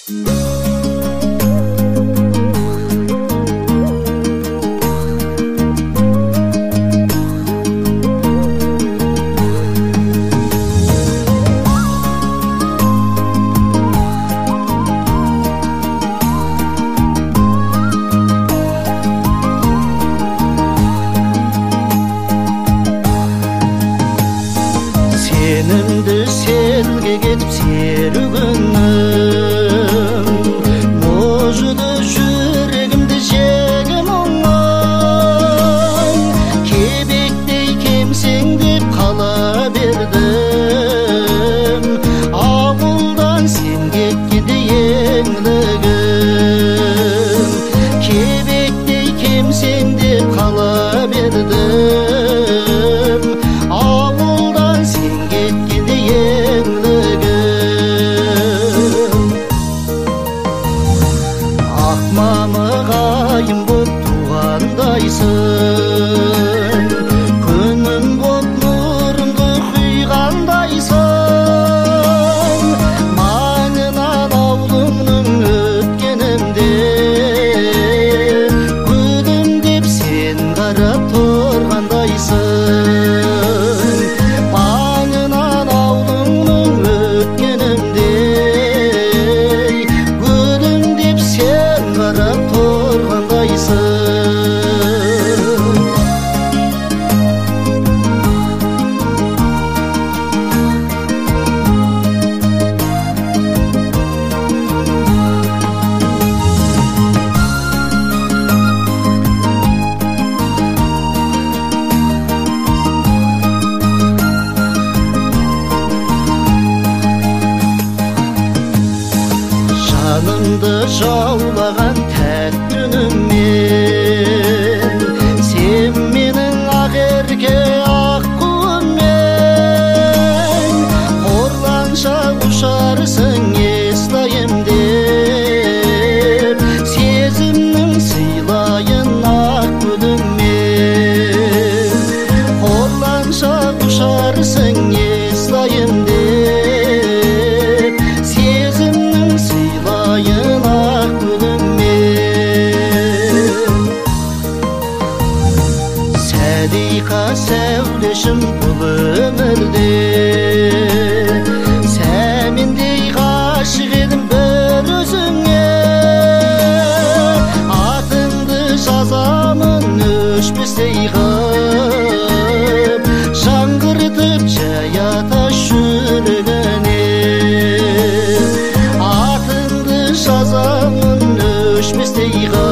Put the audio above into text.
Senimdi selge ketip serügünüm, mojudu yüregimdi jegim oңой. Kebekdey kemseң dep kala berdim, avuldan sen ketkende еңлігім. Kebekdey kemseң dep kala berdim, avuldan sen ketkende еңлігім. Ақ мамығайым боп туғандайсың, күнім боп нұрымды құйғандайсың. Маңынан аулыңның өткенімде, гүлім деп сен қарап тұрғандайсың. Маңынан аулыңның өткенімде, гүлім деп сен қарап тұрғандайсың. Жанымды жаулаған тәтті үніңмен, сен менің ақерке аққуыммен, қорланша ұшарсың естайым деп, сезімнің сыйлайын ақ гүліңмен. Қорланша ұшарсың естайым деп, сезімнің сыйлайын ақ гүліңмен. Сәлиқа сәулешім бұл өмірде, сәмендей ғашық едім бір өзіңе. Атыңды жазамын өшпестей ғып, жаңғыртып жая таш жүрегіне. Atındı жазамын өшпестей ғып,